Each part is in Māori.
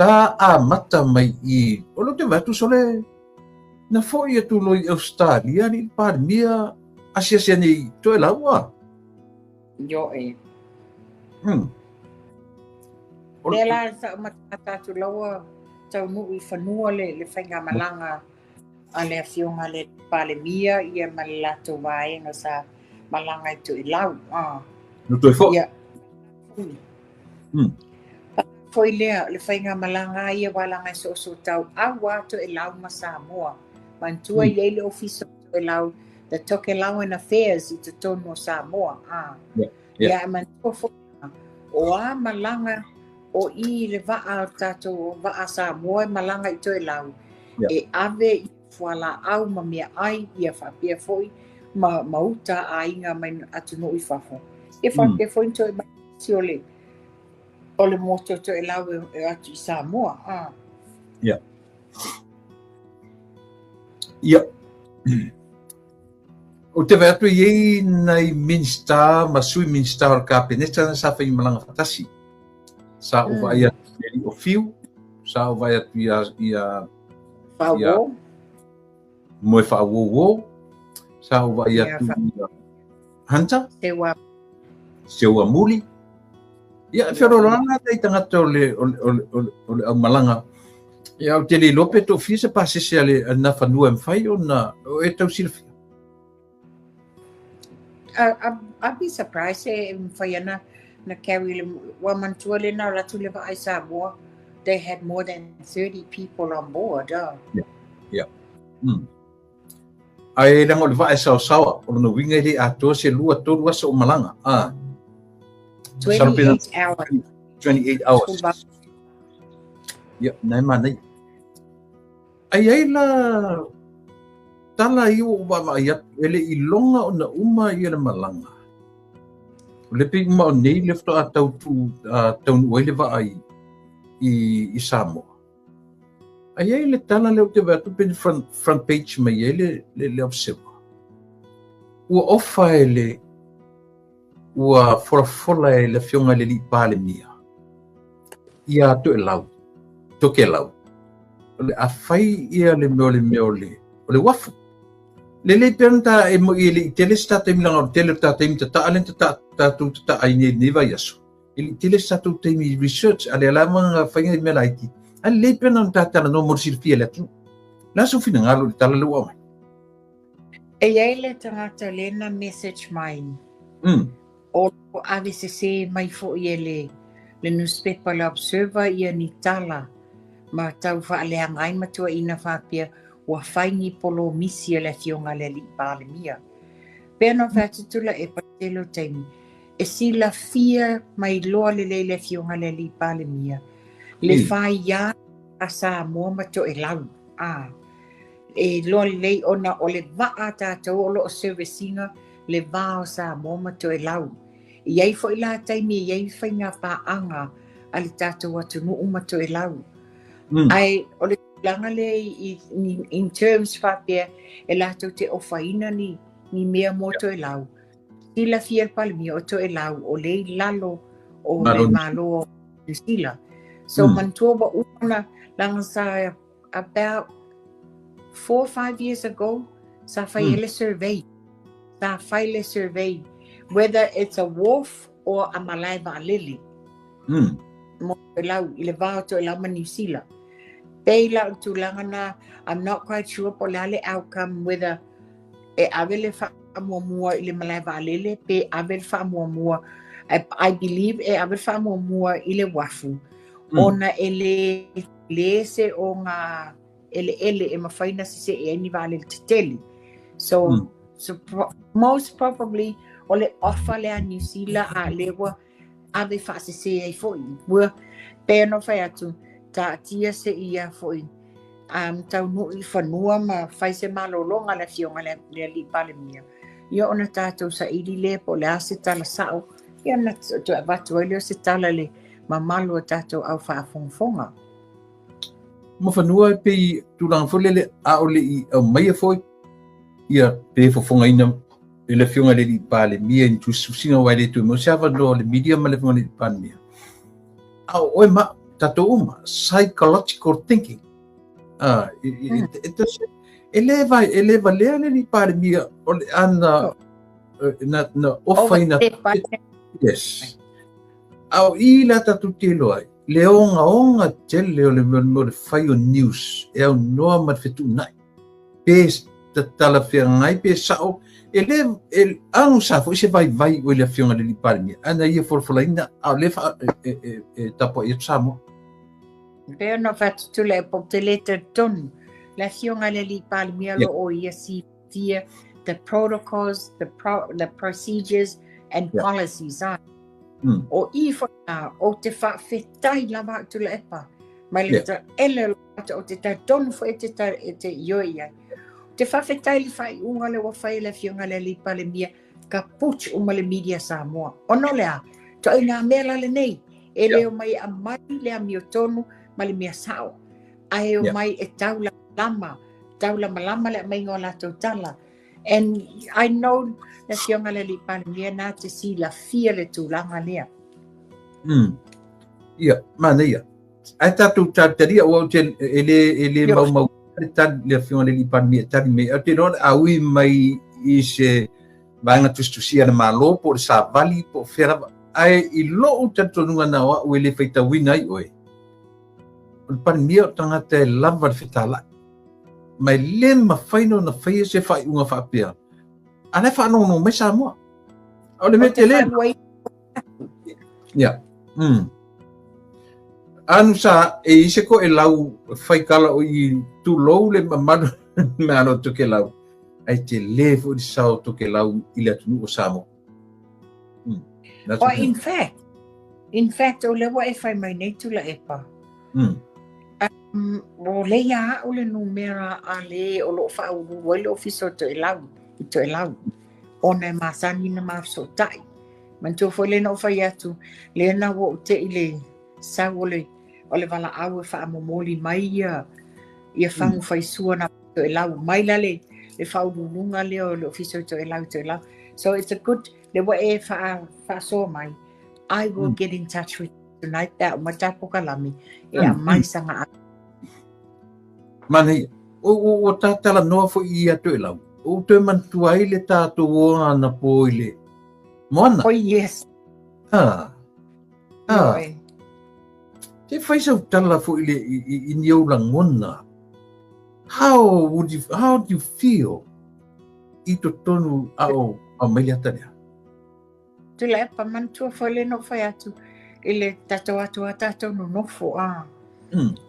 ta a mata mai I o lo te vatu sole na foi e tu loi Australia ni par mia asia ni to la wa yo e o la sa mata tu lawa tau nu I fanua le whainga malanga a le afionga le pale mia ia malato vaenga sa malanga I tu I lau no to fo ia foi lea le whainga malanga ia walanga so tau awa to I lau ma Samoa mantua I le ofiso to I lau the Tokelauan Affairs I te tono Samoa ia mantua fo o a malanga o I le vaa tato vaa Samoa malanga I to I lau e ave I fuala au ma mea ai ia whapia foi ma uta a inga mai atu no I whafo e whapia foi to I si o le moto to I lau e atu I Samoa ia o te vatu I nei minsta masui minsta o kapeneta na sa whai malanga fatasi sa o vai atu o fiu sa o vai atu ia Whawo moe whaawowo sa o vai atu hanta seua muli ia wherolanga tei tangata o le au malanga ia o te li lope to fisa pasese ale na whanua mwhai o na o e tau silfia I'd be surprised if Fayana na carry Wamantua le na ratu le va Samoa they had more than 30 people on board yeah ai lango le va sawa o no winga de ato se lua to asa o malanga 28 hours yeah nai manai ai la tala I o wa ia ele I longa o na uma I le malanga le pig ma o nei le fto atau tu tau no le va ai I Samoa ai le tala le o te vatu pen front page mai le observa ua ofa ele ua fola le fionga le li pale mia ia to lau toke lau le afai ia le meole o le wafu le penta e mo ile tele sta te milanga tele ta te ta alent ta tu ta ai ni va yaso ile tele sta tu te mi research ale la manga fainga me laiti ale pena ta no mo sirfia le tu la so fina ngalo tala le wa e ele tangata lena message mine o AVCC mai fo ile le newspaper le observer ia ni tala ma tau fa le ngai matua ina fa pia wa faini polo misi le fionga le li pale mia pena fatula e patelo taimi e si la fia mai loa le fionga le li pale mia le fai ya asa mo mato e lau e loa le ona o le vaa tato o lo servicinga le vaa sa mo mato e lau iai fo ila taimi iai fainga pa anga ali tato watu no mato e lau ai o le langa le in terms fapia e lato te ofaina ni mea moto e lau sila fiel palmi o to e lau o le lalo o le malo o sila so mantua ba una langa sa about 4 or 5 years ago sa faile survey whether it's a wolf or a malai va lily mo e lau ile va to e lau ma New Zealand Peila tulangana I'm not quite sure po lale outcome whether e avele fa mua ile malai valele pe avel fa mua I believe e avel fa mua ile wafu ona ele lese o nga ele e mafaina se e ni vale tele so most probably ole offer le New Zealand a lewa ave fa se e foi we pe no fa atu ta tia se ia foi tau no I fanua ma fai se malolonga le fionga le li pale mia ia ona tatou sa ili le po le ase tala sao ia na to avatu ele se tala le ma malo tatou au fa fonfonga mo fanua pe tu lang folele a ole I mai foi ia pe fonfonga ina le fionga le li pale mia tu susinga wa le tu mo sava no le media ma le fionga le pale mia au oi ma tato uma, psychological thinking. Eleva lea ni pare mia ole ana na ofaina. Yes. Au ila tatu telo ai. Leonga tele ole mo fai o news. E au noa ma fetu nai. Pes tala fia ngai pe sao. Ele ang sa fo se vai o le fionga le pare mia. Ana ia forfolaina au le fa tapo ia samo. Pea no fatu tule po te leta tonu. La fionga le li palmia lo o ia si via the protocols, the procedures and policies. O I whaka o te whawhetai lama tula epa. Mai le ta ele o te ta tonu fo e te ioia. Te whawhetai li whai unga le wa whai le fionga le li palmia ka puch uma le media Samoa. Ono lea, to ina mela le nei. E leo mai a mai le a mio tonu ma le mia sao. Ai o mai e taula lama le mai ngola tau tala. And I know na fionga le li palmia na te si la fia le tūlanga lea. Ia, mana ia. Ai tatu taria o te ele mau tan le fionga le li palmia tari me. O te non aui mai I se vanga tustusia na malo po sa vali po fera. Ai I lo tantonunga na o ele feita wina I oe. Palmia tanga te lava le fitala. Mai le mawhaino na whaia se whai unga whapea. Ana whanau no mai Samoa. O le me te le. Ia. Anu sa e ise ko e lau whaikala o I tūlou le mamanu me ano toke lau. Ai te le fo di sao toke lau I le atunu o Samoa. Well, in fact, o lewa e whai mai nei tula epa. O le ia o le numera a le o lo whauru o le ofiso to e lau. O nei masani na mafso tai. Mantua fo le no whai atu. Le na wo te I le sau o le wala au e wha amomoli mai ia whangu whai sua na to e lau. Mai la le whauru nunga le o le ofiso to e lau. So it's a good, le wa e wha so mai. I will get in touch with you tonight. That matapo kalami. E a mai sanga Mana o tala noa fo I atu e lau. O te mantua I le tātou o ana po I le. Moana. Oh, yes. Te whaisau tala fo I le I niau langona. How do you feel I to tonu ao mai ata lea? Tula e pa mantua fo le no whai atu. I le tatou atu a tatou no nofo a.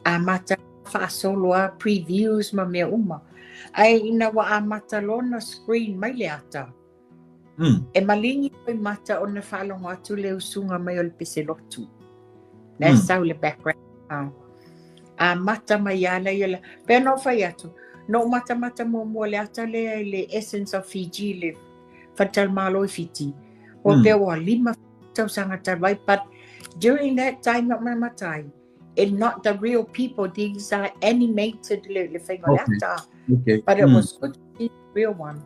A mata whaasolo a previews ma mea uma. Ai ina wa a mata lona screen mai le ata. E malingi koi mata o na whalonga atu le usunga mai o le pese lotu. Na sau le background. A mata mai ala i ala. Pea no whai atu. No mata mua le ata le essence of Fiji le whatal malo I fiti. O pea wa 5 tau sanga tarwai. But during that time of my matai, and not the real people, these are animated le whaingolata. Okay. But it was good to see the real one.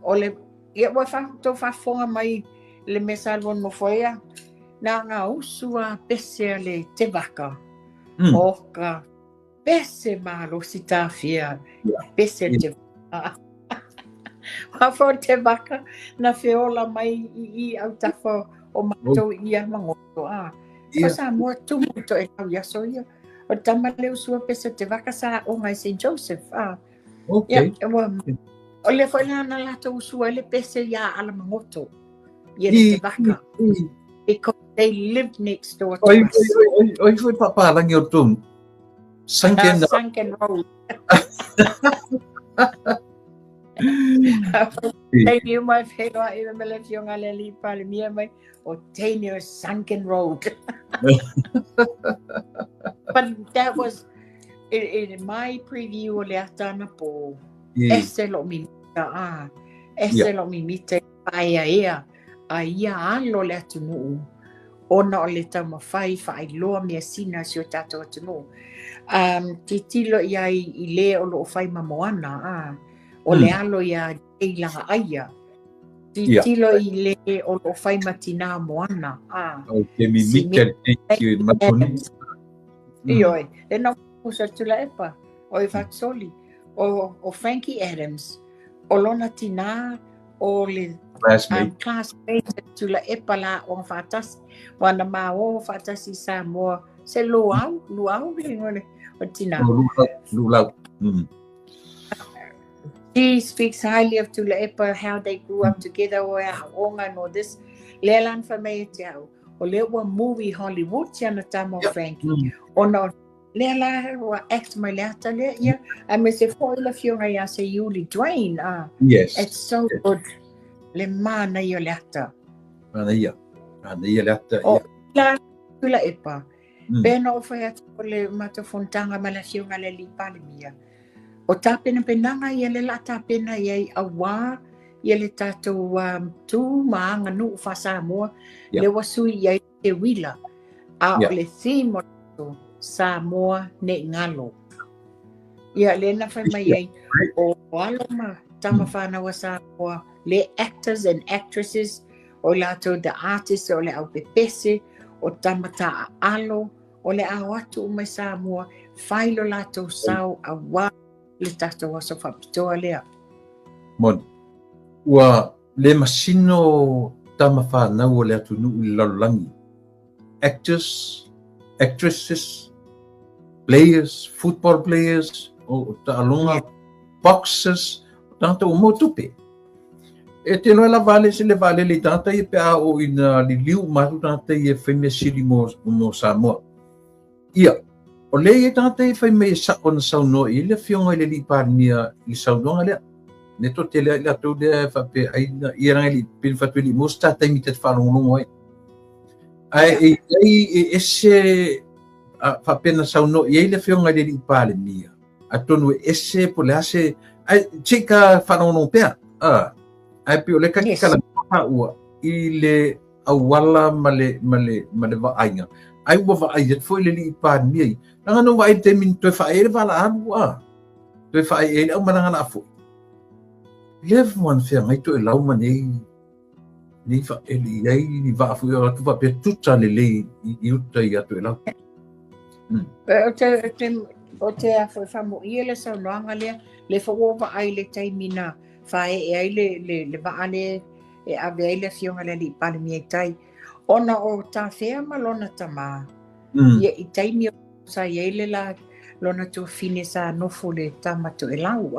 O le ia wa to whafonga mai le mesalvon mo foia. Na ngā usua pese le te waka. Oka pese malo si tawhia. Pese te waka. Whafo te waka na whiola mai I au tawha o matou ia mangoto. O sa mua tumuto e tau yaso ia. O tama le usua pese te waka sa o ngai St. Joseph. Okay. O le whaina na lata usua le pese ia ala mangoto. Ia le te waka. Because they live next door to us. Oi foi papalangi o tum. Sunken Road. Tēnei mai whenua I me le fionga le li pale mia mai o tēnei Sunken Road. But that was in my preview o le atana po. Ese lo mimita Ese lo mimita Aia ea. A ia alo le atunu. Ona o le tau mawhai whai loa mea sina si o tātou atunu. Te tilo ia I le o lo whai mamoana. O le alo ia eilanga aia. Te tilo I le o lo whai matina moana. Te mimika te matoni. Ioi, e na usa tula epa, o i fatsoli, o Frankie Adams, o lona tina, o le classmate tula epa la o fatas, wana ma o fatas i Samoa, se luau, ngone, o tina. Lulau. She speaks highly of Tula Epa, how they grew up together, o onga no this, lelan fa me tiao. O le wa movie Hollywood tiana tamo Frankie. O no lela wa act my lata le ya. I miss if all of you I say Yuli Dwayne. Yes. It's so good. Le mana yo lata. Ana ia lata. O la Tula Epa. Pena o fa ya le mato fontanga malasiunga le lipale mia. O tāpena penanga ia le la tāpena iai awa ia le tātou tū maanga nu ufa Samoa le wasui iai te wila a o le thimo Samoa ne ngalo. Ia le na whai mai iai o aloma tama whānawa Samoa le actors and actresses o lātou the artists o le au pepese o tamata a alo o le au atu o mai Samoa whailo lātou sau awa le tātou aso whapitoa lea. Mon, ua le masino tama whanau o le atu nuu i lalulangi. Actors, actresses, players, football players, o ta'alonga, boxers, o tangata o motupe. E te loa la vale se le vale le tangata i pe a o ina li liu matu tangata i e whaimea siri mo Samoa. Ia, o le e tangata i whai mei sa o na saunoa i le fionga i le li pārnia i saunoa lea. Ne to te lea i atou lea e whape aina i ranga li pin whatu li mo sta taimi te whanongonongo ai. Ai e ese whape na saunoa i le fionga i le li pārnia. A tonu e ese po le ase ai tika whanongonongo pea. Ai pe o le kakikala ua i le awala ma le waainga. Ai ua vai et foi le li pārnia i. Nanga no vai te min toi whae le wala aru toi whae e au mananga la foi. Lev man fea ngai to e lau manei ni whae li ai ni waafu o atu wapea tuta le lei i uta i atu e lau. O te a foi whamu i le saunoanga lea le whaowa ai le taimina whae e ai le waane e ave ai le fionga le li palimi e tai. Ona o ta whea malona tama ia i taimi o sa iele la lona tu fine sa nofo le tamatu e lau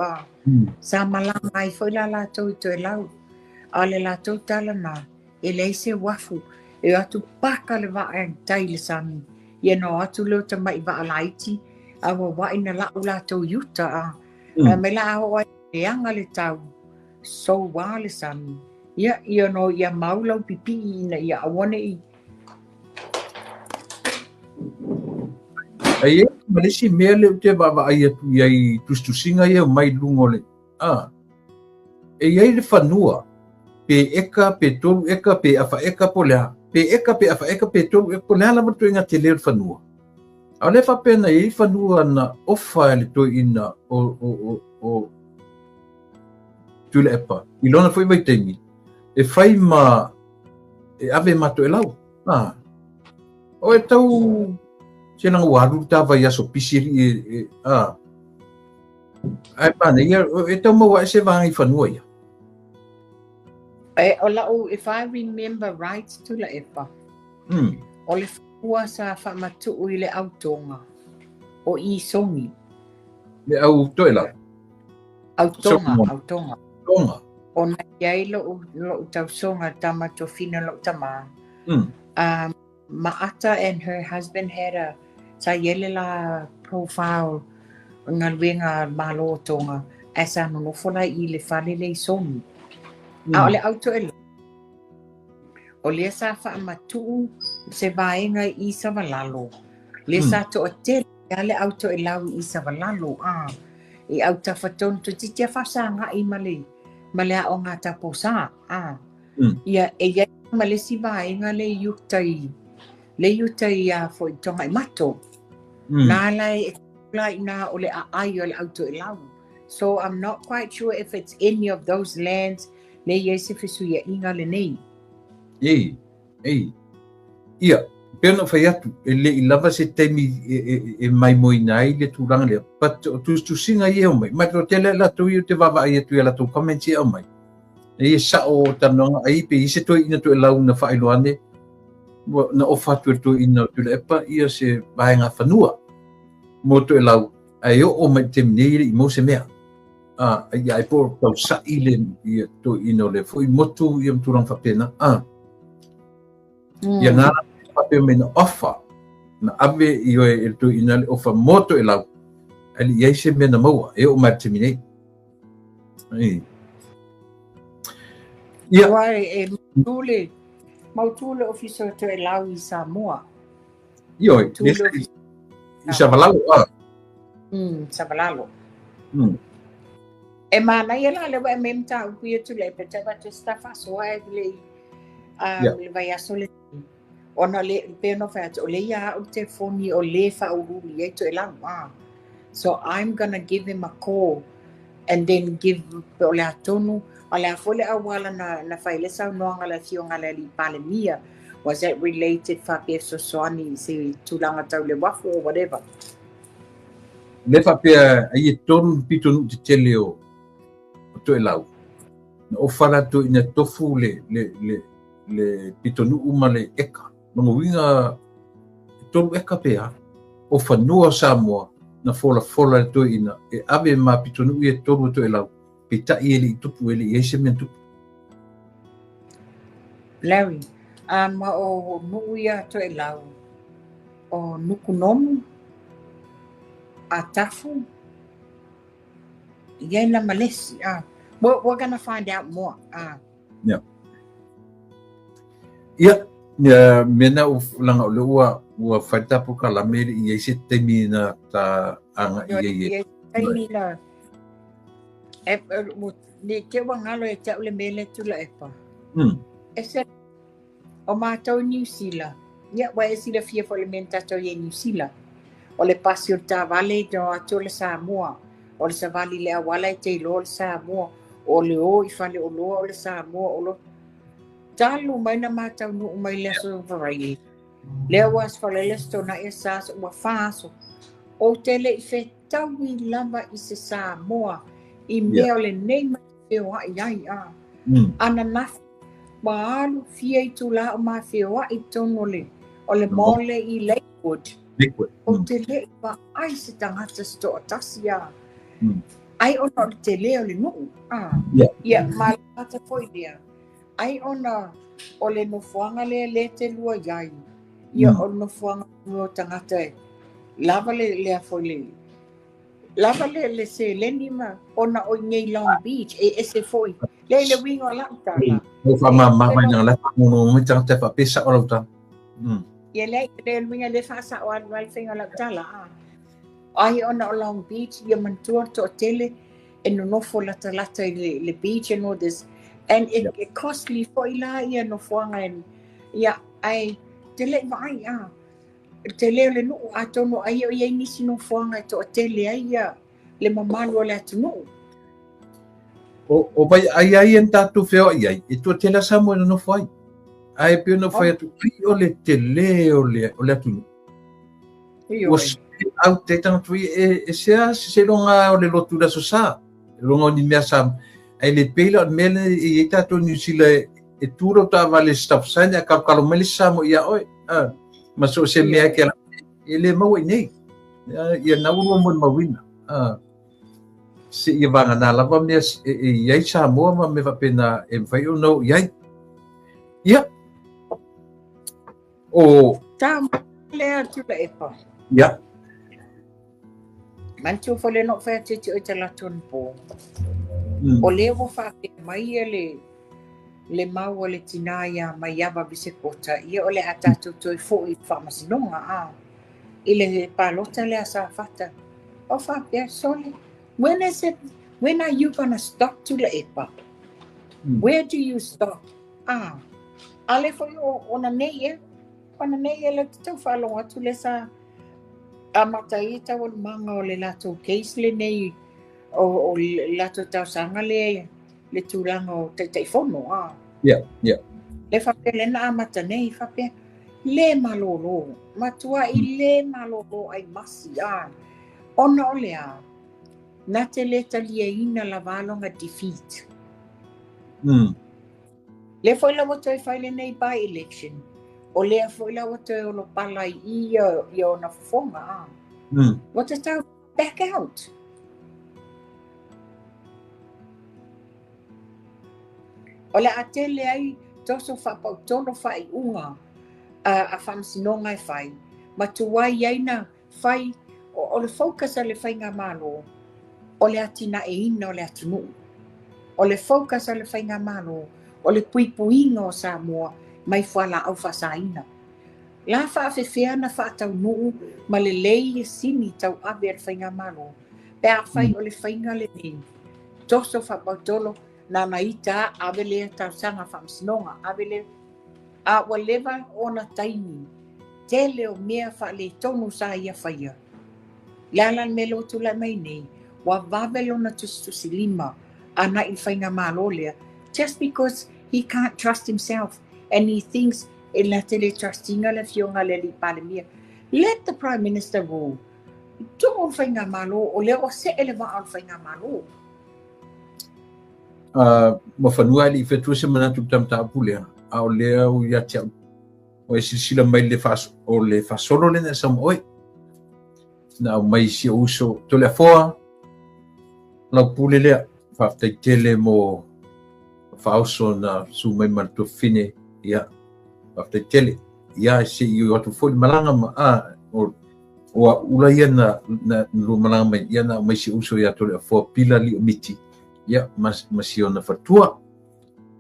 sa malanga ai foi la lātou i to e lau a le lātou talana e leise wafu e atu paka le waa e tai le sami ia no atu leo tamai waa laiti a wa ina lau lātou yuta me la aho ai e anga le tau so wa le sami ia no ia maulau pipi ina ia awane i ai malesi mea le te baba ai atu iai tustusinga ia mai lungo le e iai le whanua pe eka pe tolu eka pe afa eka po lea pe eka pe afa eka pe tolu eka po lea la matu inga te leo whanua au le whapena iai whanua na ofa le toi ina o tula epa i lona fwoi mai teimi e whai ma e ave mato e lau o e tau se nang waru ta vai aso pisiri ai pana ia e tau maua se vangai whanua ia o lau if I remember right tula epa o le whanua sa whamatu i le autonga o i songi le au toela autonga o na iai lo tau songa tama to fina lo tama Maata and her husband had a sa yele la profile ngalwenga malo tonga asa no fola I le fale le somi a ole auto ele o le sa fa matu se vaenga I savalalo le sa to hotel ale auto elau I savalalo e auta faton to titia fa sanga I male o ngata posa ia e male si vaenga le yutai le yutai foi tonga I mato na lai na ole ai ole auto elau so I'm not quite sure if it's any of those lands le yesifisu ia inga le nei ei ia Pena fai atu, ele I lava se teimi e mai moinai le tūranga lea. But tu singa I mai. Mai to tele la tu I te vava ai atu la tu commenti au mai. E sa o tanonga ai pe I se toi ina tu e lau na whailoane. Na ofa tu ina tu le epa ia se vaenga whanua. Mo tu e lau. Ai o mai te mnei I mo se mea. Ai ai po tau sa I le ia tu ina le. Fui motu I am turang whapena. Ia ngā pape me na ofa na ave I o e tu ina le ofa moto e lau ali ia se me na maua e o mai te minei ia wai e mautule officer to e lau I Samoa io I Savalalo Savalalo e mana ia la le wa memta u ia tu le peta ba te stafa so ai le le vai aso le ona le peno fa o le ia o te foni o le fa o le to e lau so I'm gonna give him a call and then give o le atonu o le afole awala na faile sa noanga la fionga le li palemia was that related fa pe so soani se tulanga tau le wafu or whatever le fa pe ai ton piton te tele o to e lau o fala to ina tofu le pitonu umale eka no winga to eka pe o fanua Samoa na fola to ina e ave ma pitonu I tolu to e lau pita I ele tupu ele I se men tupu Larry ma o nuia to e lau o nukunomu a tafu Yena Malesi we're gonna find out more yeah mena u langa o ua faita po kala meri I se temi na ta anga I ai la e ni ke wangalo e tau le mele tu la epa ese o mātou New Zealand ia wa esi le fia for le menta to ye New Zealand o le pasi o ta vale do ato le Samoa o le savali le awala te lo le Samoa o le o I fale o lo le Samoa o lo talu mai na mātou no mai le so varai le was for le sto na esa o faso o tele I fe tawi lava I se Samoa I mea le nei mai feo ai ana nafi maalu fia I tula o ma feo ai tono le o le mole I Lakewood o te le pa ai se tangata sto atasia ai ona te le o le no ia malata foi dia ai ona o le no fuanga le te lua yai ia o no fuanga no tangata lava le afole lava le se lenima ona o ngei Long Beach e se foi le wingo la tala o fa mama na la no me tangata fa pesa o la ia le winga le fa sa o wal finga la tala ai ona o Long Beach ia mantua to tele e no fo la le beach and all this and it costly for ila ia no fuanga and ia ai tele vai tele le no atono ai ia nisi no fuanga to tele ai ia le mamalo le atono o bai ai enta tu feo ai e tu tele Samoa no foi ai pe no foi tu o le tele o le atono au te tanga tui e se longa o le lotu da sosa longa ni mea sam ai le pela mele e tato New Zealand e turo ta vale stop sign a kalo mele samo ia oi ma so se mea ke ele mau nei ia na uno mo mawina se ia vanga na lava mea ia Samoa ma me va pena e vai o no ia o tam le tu le epa ia mantu fole no fa te o te laton po o le wo fa mai le mau le tinaya mai ava bise kota ia o le atatu toi fo I famasinonga ile palota le asa fata o fa pe sole when are you gonna stop to le epa where do you stop ale fo ona nei le tu fa lo tu le sa amatai ta wal manga o le lato case le nei o lato tau sanga le turanga o te fono yeah le fa pe le na amata nei fa pe le malolo, matua I le malolo ai masi a. Ona o lea, na te le talia ina la valonga defeat. Le foi la wato e whaile nei by election, o lea foi la wato e olo pala I ona fofonga a. Wata tau back out. O le atele ai toso whapautolo whai unga a whamsinonga e whai. Ma tuwai aina whai o le focus a le whai ngā malo. O le atina e ina o le atunu. O le focus a le whai ngā malo. O le puipuinga o Samoa mai whala au whasaina. La whaafewhea na whaatau nuu ma le lei e sini tau awe al whai ngā malo. Pea whai o le whai ngā le nei. Toso whapautolo na ita avele tau sanga whamsinonga, avele a walewa o na taini, tele o mea wha le tonu sa ia whaia. Lalan melo tula mai nei, wa wawelo na tustusi lima, ana I whainga malolea, just because he can't trust himself, and he thinks e la tele trustinga le fionga le li palemia. Let the Prime Minister rule. Tu o whainga malo, o leo se elewa al whainga malo. Ma whanua li whetua se manatu tamta apulea a o lea u ia tia o e sila mai le o le whasolo le na sam oi na o mai si uso to le foa la pule lea whaftai tele mo whauso na su mai manatu fine ia whaftai tele ia se I watu foli malanga ma o ula ia na malanga mai ia na mai si uso ia to le foa pila li o miti ia masio na fatua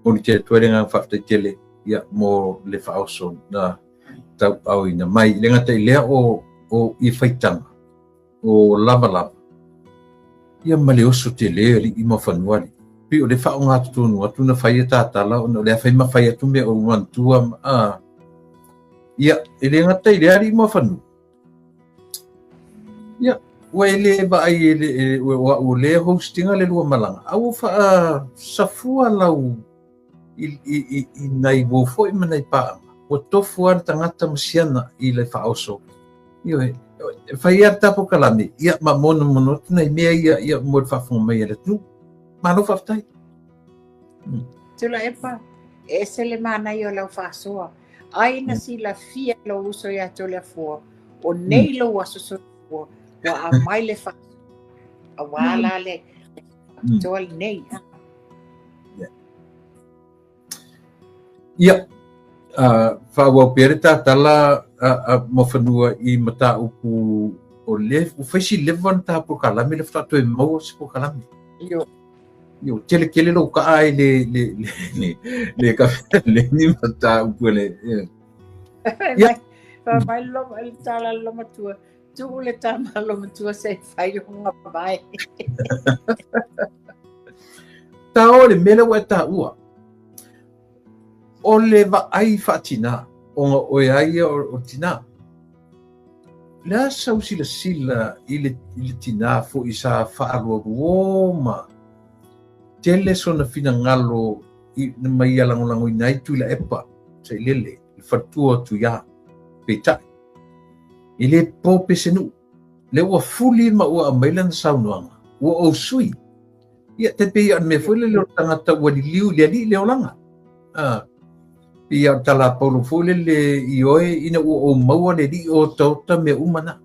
o ni te tuerenga whaftai tele ia mo le whaoso na tau au ina mai le ngata I lea o I whaitanga o lava ia male oso te lea li I ma whanua li pi o le whao ngā tutunu atu na whaia tātala o le whai ma whaia tu mea o wantua ia le ngata I lea li I ma whanua ia Wele ba ai o le hostinga le lua malanga. Au fa safua lau I nai wo foi manai pa. O tofu ar tangata masiana I le faoso. Io fai ar tapo kalame. Ia ma mono nei mea ia mo fa fo mai le tu. Ma no fa tai. Tula epa e se le mana I o lau fasoa. Ai na si la fia lo uso ia tole fo. O nei lo waso so wa a mai le fa a wala le tol nei ia fa wa perita tala mo fanua I mata upu o le u faisi levan ta po kala me le fa to mo se po kala me yo kele lo ka ai le ka le ni mata upu le ia fa mai lo el tala lo matua tu le tama lo matua se fai nga bai ta ole mele wa ta ua ole va ai fatina o ai o tina la sau sila ile tina fo isa fa alo ma tele sona fina ngalo I mai lango nai tu la epa se lele fatua tu ya peta Ile po pesenu le wa fuli ma wa mailan saunuanga wa o sui ia te pe an me fule le tangata wa liu le li le olanga ia tala polo fule le ioe ina o maua le li o tota me umana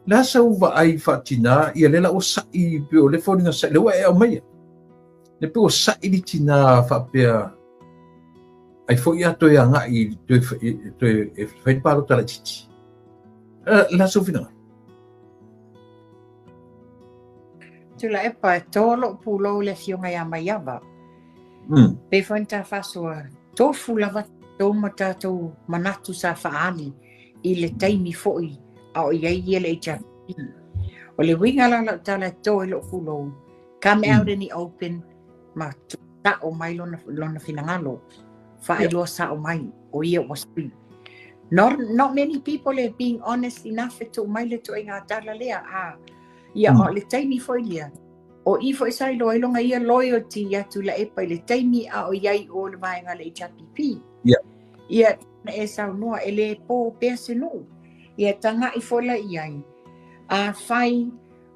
la sau va ai fatina ia le la o sai pe o le foninga sai le wa e o mai le pe o sai li tina fa pe ai fo ia to ia ngai to e fai paro tala chichi la sofina tula epa tolo pulo le fionga ia mai aba pe fonta fasoa to fulava to mata to manatu sa faali I le taimi foi a o ia le cha o le winga la tala to lo fulo come out in the open ma ta o mai lona finangalo fa ilo sa o mai o ia was free not many people are being honest enough to mai le to inga tala lea ia o le taimi foi lia o I foi sai lo longa ia loyalty ya tu la epa le taimi a o iai o le vaenga le HPP ia na e sau noa e le po pese no. Ia tanga I fola iai. A fai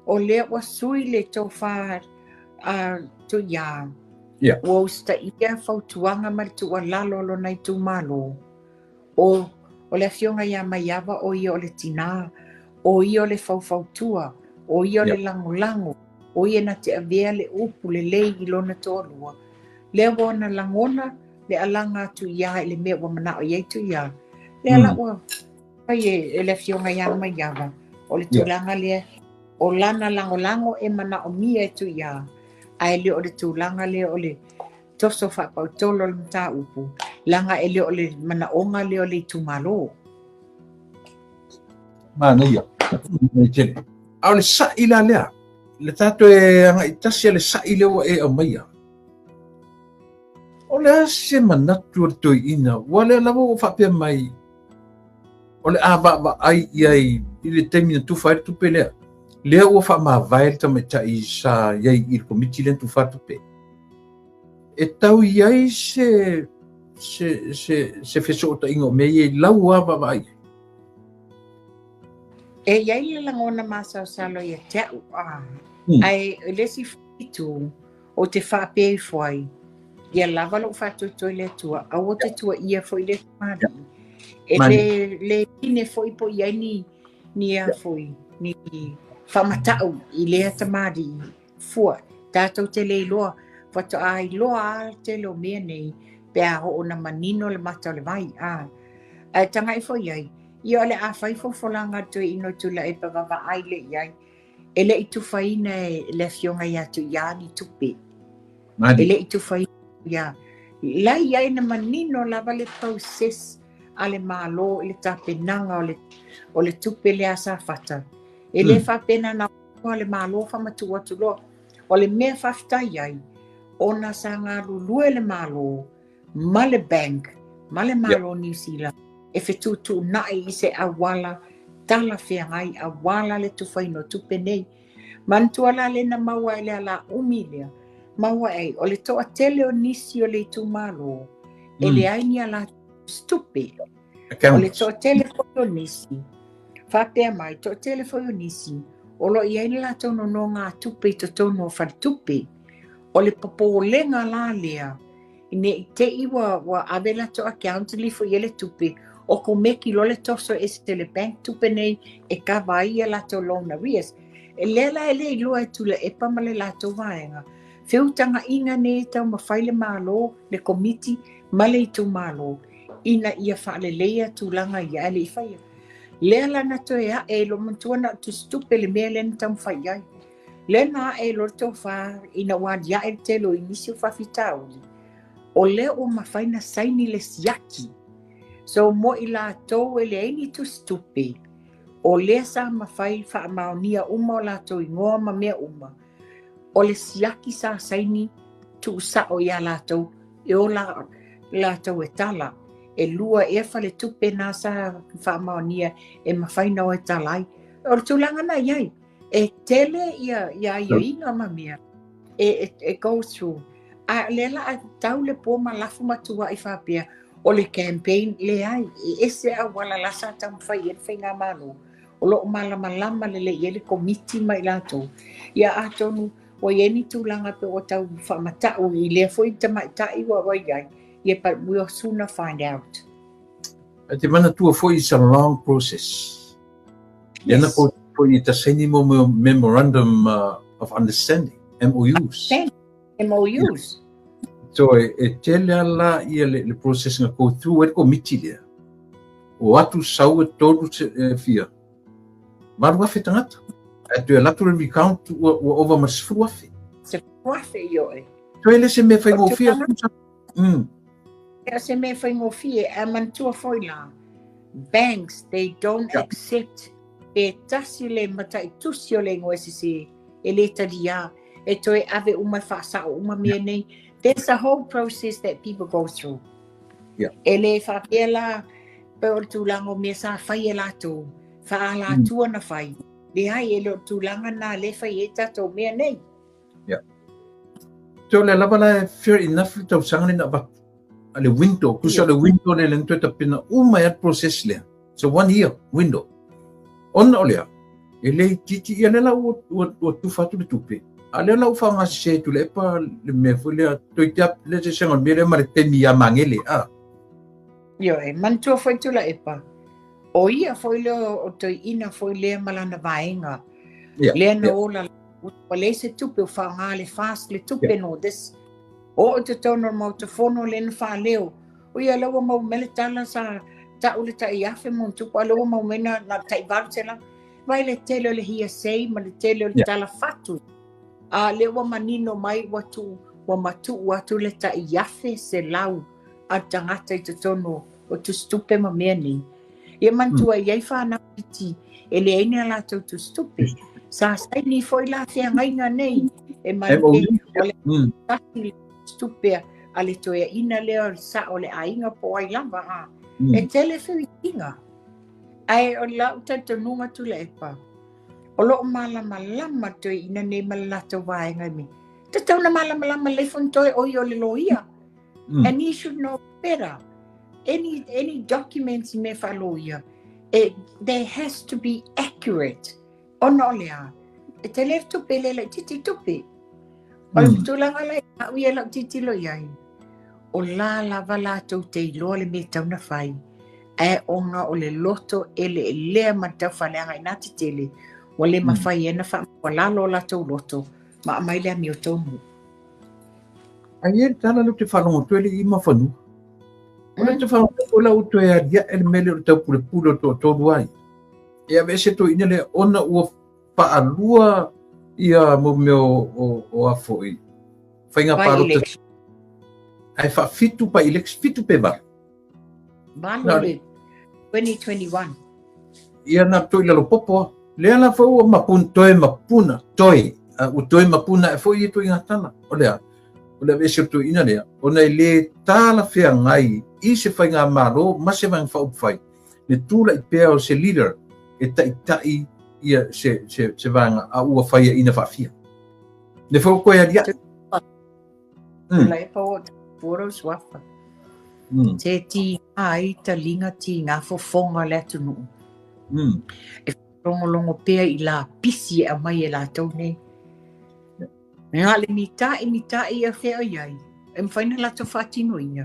o le wa sui le tofa a tu ia. Yeah. O sta ia fautuanga ma tu lalo lo nai tu malo. O le fionga ia maiava o ia o le tina. O ia o le fautua. O ia o le lango. O ia na te avea le upu le lei I lona tōlua. Le wana langona le alanga tu ia le mea wa mana o iei tu ia. Le ala ua pai e le fionga ia maiava. O le tūlanga le o lana lango e mana o mia e tu ia. Ai le o le tūlanga le o le toso whapau tolo le mta upu. Langa e le o le mana onga le o le tumalo. Mana ia. Au le sa ila lea. Le tato e anga itasia le sa ile o e o maia. O le ase manatu o toi ina. Wale lawa o whapea mai. O le awa ai iai I le temi na tufa e tupe lea. Lea ua wha maa vael ta me ta I sa iai I le komiti le tufa tupe. E tau iai se feso o ta ingo me iai lau awa ai. E iai le langona masa o salo ia te au. Ai lesi fitu o te whape I fwai. Ia lava lo whatu toi le tua. Au o te tua ia fwai le madi. E le ine fwai po iai ni a fwai. Ni whamatau I lea tamadi. Fua. Tātou te le loa. Whatu ai loa al te lo mea nei. Pea ho o na manino le mata le vai. Ai tanga I fwai iai. Ia le a whai fwolanga tu ino tula e pavava ai le iai. Ele I tu whaina le fionga ia tu ia ni tupe. Ele I tu whaina ia. Lai iai na manino lava le process ale malo le tapenanga o le tupe le asa fata. Ele whapena na le malo whamatu atu lo. O le mea whafta iai. Ona sa ngā lulue le malo. Ma le bank. Ma le malo New Zealand. E whetutu nai I se awala. Tala whiangai awala le tuwhaino tupe nei. Mantuala le na maua ele ala umilia. Maua ei. O le toa tele o nisi o le tu malo. Ele aini ala stupe. O le toa tele o nisi. Whapea mai, toa tele o nisi. O lo i aini la tono no ngā tupe to tono o whare tupe. O le popo lenga la lea. Ine I te iwa wa avela to account li fo ele tupe. O ko meki lo le toso e se le bank tupe nei e ka vai la to loan arrears. E lela ele I loa e tula e pamale la to vaenga. Whiutanga inga ne tau mawhaile malo le komiti male I tu malo. Ina ia whaale leia tūlanga ia ele I whaia. Lela na to ea e lo mantuana tu stupe le mea lena tau whaiai. Lena e lo to wha ina wad ia e te lo inisi o whawhitauri. O le o mawhaina saini le siaki. So mo I la tau e le eini tu stupe. O le sa mawhai wha maonia uma o la tau ingoa ma mea uma. O le siaki sa saini tu sa o ia la tau. E o la tau e tala. E lua e whale tupe nā sa whaamaonia e mawhaina o e talai. O tūlanga na iai. E tele ia inga mamia. E go through. A lela a tau le pō ma lafu matua I whapea. O le campaign le ai. E ese a wala lasa tau mwhai e whainga mano. O lo malama le ele komiti mai lato. Ia a tonu o ieni tūlanga pe o tau whamatau I le fwoi tamaitai wa waiai. Yeah, but we'll sooner find out. Te mana tua foi is a long process. Yana po I taseni mo memorandum of understanding, MOUs. MOUs. So e tele ala ia le process nga go through e committee lea. O atu sau e tolu fia. Maru afe tangata. E tu e latu le recount o over mas fruafe. Se fruafe yo e. So ele se me fai go fia. Se me whaingofie, a mantua whoila. Banks, they don't accept e tasi le matai tusi o le ngoesisi e le tadia e toi ave uma whaasa o uma mea nei. There's a whole process that people go through. E le whapela pe o tūlango mea sa whai e lato. Wha la tua na whai. Le hai e lo tūlanga na le whai e tato mea nei. So le lava la fair enough tau sangani na ba. Ale window, kusa le window le lento tapina umayat process le. So 1 year window. On olea. Ele titi ele la o tu fatu le tupe. Ale la ufa ngase tu le pa le me folia toitap le se sengon mere mare temi ya mangele a. Yo e mantua foi tu la epa. O ia foi le o toi ina foi le malana vaenga. Le na ola o le se tupe o whaanga le fast le tupe no des. O te tono mau te fono le na wha leo. O ia lawa mau mele tala sa ta ule ta iafe mo tupu a lawa mau mena na ta iwaru te la. Vai le tele le hia sei ma le tele le tala fatu. A le wa manino mai watu wa matu watu le ta iafe se lau. A tangata i te tono o tu stupe ma mea ni. Ia mantua iai whana piti e le aina la tau tu stupe. Sa sai ni foi la fea ngainga nei. E mani o le tati stupe a le toea ina leo sa o le ainga po ai lava ha. E tele feo inga. Ai o la utata nunga tu le epa. O lo malama lama toi ina nei malata waenga mi. Te tau na malama le fontoi o i o le loia. And he should know better. Any documents me faloia, there has to be accurate. Onolea, te lef tu pele la titi tupe. O tulanga la uia la titi lo yai. O la vala tu te lo le me tau na fai. E onga o le loto ele le matau falanga ina titele. O le mafai ena fa wala lo la tu loto. Ma mai le mi o tomu. Ayer tala lu te falongo tuele I mafanu. Ona te falongo ola uto e adia el mele o tau pule pulo to duai. E ave se to ina le ona ua paalua ia mo me o afoi. Fainga paro te ai fa fitu pa election fitu pe ba. Balo le 2021. Ia na to ila lo popo. Le ala fa o mapuna toi. O toi mapuna e foi to ingatana. Olea. O le vese tu ina lea, o nei le tala fea ngai, I se whai ngā maro, ma se wang whau whai. Le tūla I pēr o se leader, e tai ia se wanga a ua whaia ina whawhia. Le whau koe adia. Lai pao photos wafa. Te ti ai ta linga ti ngā fofonga le tunu. E whongo pēr I la pisi a mai e la tau nei. Nga le mitai ia feo iai. E mwhaina la to whatino inga.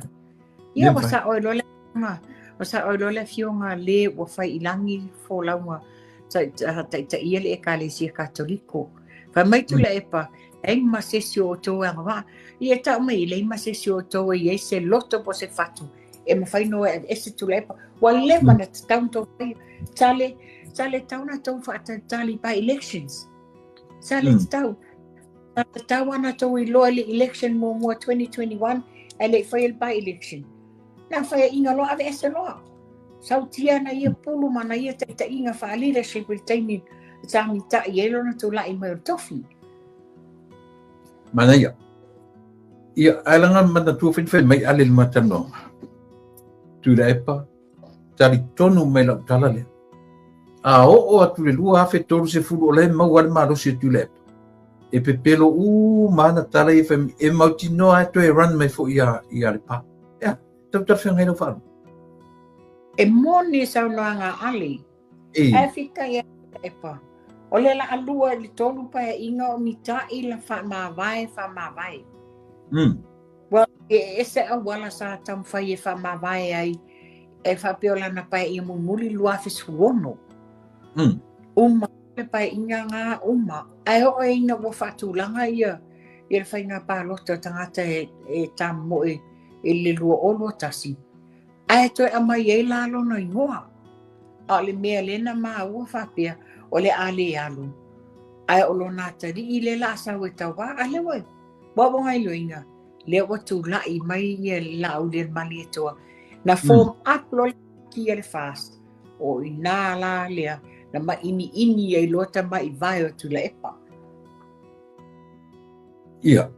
Ia wasa oilole nga. Wasa oilole fionga le wa whai ilangi fo launga. Ta ia le ekalesia katoliko. Wha maitu le epa. Eng masesio o tō anga wā. Ia tau mai le masesio o tō i se loto po se whatu. E mwhaino e se tu le epa. Wa le mana tau tō whai. Tale tau na tau whata tali by elections. Tale tau. Tawana to I loa le election mo 2021 e le whaia by election. Nā whaia inga loa ave ese loa. Sautia na ia pulu mana ia ta inga wha leadership with taimi tangi ta I elona to la I mai tofi. Mana ia. Ia alangan mana tu whin mai alil matano. Tu la epa. Tari tonu mai la tala le. A o atu le lua hafe toru se fulu o le mau al maro se tu le epa. E pe pelo mana tala e mauti no ato e run mai fo ia le pa. Ia, tau whengai no wharu. E moni sau noanga ali. E whika ia epa. O le la alua le tolu pa e inga o mitai la wha mawai. Well, e se a wala sa tam whai e wha mawai ai. E wha peola na pa e muli lua whiswono. Le pai inga ngā uma. Ai o e ina wa whatulanga ia. I le whai ngā pālota tangata e tamo e le lua olo tasi. Ai toi amai e lalo no ingoa. A le mea lena maa ua whapea o le ale alu. Ai o lo nātari I le la sa we tawa. A le wai. Wawonga ilo inga. Le watu lai mai ia lau le mali e toa. Na form up lo ki e le fast. O I nā la lea. Na ma ini ai lota mai vai o tu la epa. Ia.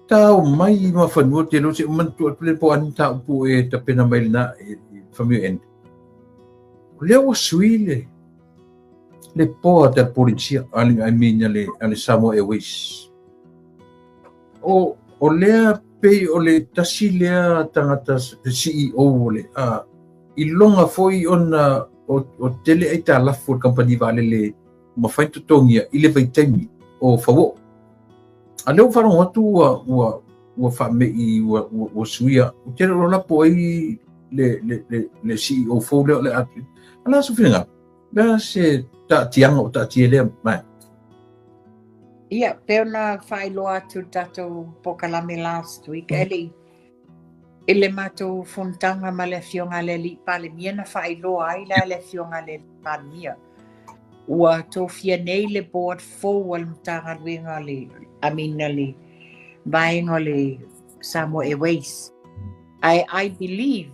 Tau mai ma whanua te lo se umantu atu le po ani tau pu e ta pena mai na e whamio ende. Leo o sui le po a te policia ali ai mina le Samoa Airways. O lea pei o le tasi lea tangata CEO o le I longa foi ona o tele ai ta lafu company vale le mawhai tutongia I le vaitaimi o fawo. A leo wharongo atu ua whamei ua suia. O tere rola po ai le CEO fo leo le atu. Ala su whianga. Mea se ta tianga o ta tia lea mai. Ia, peona whailoa atu tatou pokalame last week. Ele matou fontanga ma le fionga le li palemia na whailoa ai la le fionga le palemia. Ua tofia nei le board fo al mtanga luenga le amina le vaenga le Samoa Airways. I believe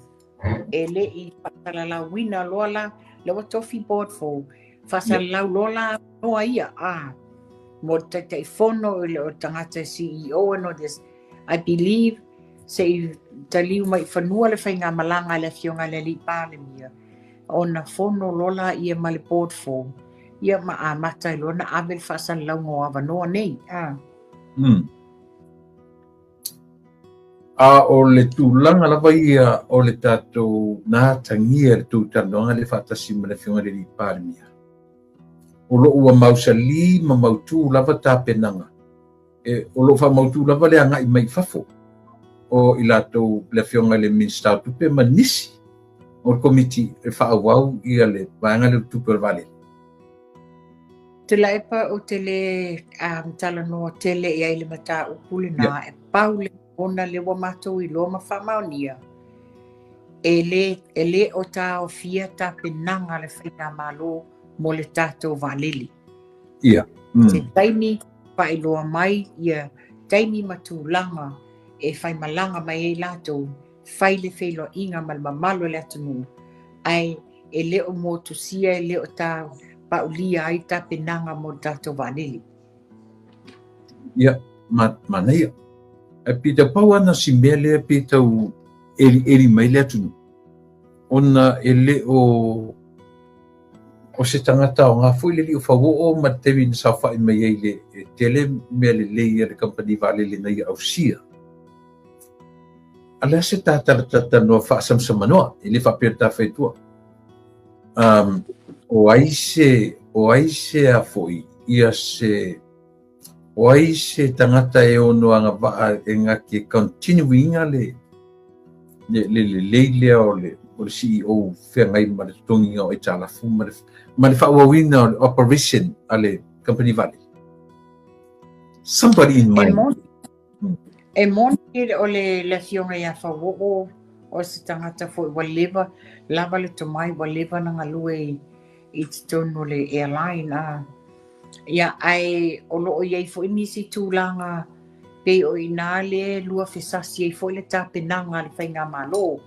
ele I whakalala wina lola le wa tofi board fo whasalau lola noa ia mo te fono le o tangata CEO no this I believe se taliu mai whanua le whainga malanga le fionga le li palemia ona fono lola ia ma le board fo ia ma a mata I lona abel whasan laungo awa noa nei. O le tūlanga lawa ia o le tātou nā tangia le tūtanoanga le whatasi ma le whiunga le li palemia. O lo ua mausali ma mautu lava tāpenanga. O lo wha mautu lava le anga I mai fafo. O I lātou le whiunga le minstau tupe ma nisi. O le komiti e whaawau ia le vaanga le tupe le vale. Te laipa o tele tala no tele I aile mata upule na e paule ona le wa matou I loma whamaonia. Ele o tā o fia tā penanga le whaina malo mo le tātou valili. Ia. Te taimi whailoa mai ia taimi matulanga e whaimalanga mai e lātou whai le whailo inga malmamalo le atunu. Ai e leo mo tusia e leo tā paulia ai tā penanga mo tātou valili. Ia, mana ia. E pita pau ana si mea lea pita u eri mai le atunu. Ona e leo o se tangata o ngā fui le li o whawo o ma tewi na sa whai mai ei le tele mea le leia le company valili na ia au sia. Ala se tātara noa whaasamsama noa, e le whapea tā whaitua. O aise a foi ia se o aise tangata e ono anga vaa e ngaki continuinga le o le CEO whengai ma le tongi o e talafu ma le whaawawina o le operation a le company valley. Somebody in mind. E moni o le fionga ia whawo o se tangata foi waleva lava le tomai waleva na ngalue I tonu le airline ia ai o loo iai foi nisi tūlanga pe o ina le lua fesasi ai foi le tāpenanga le whainga malo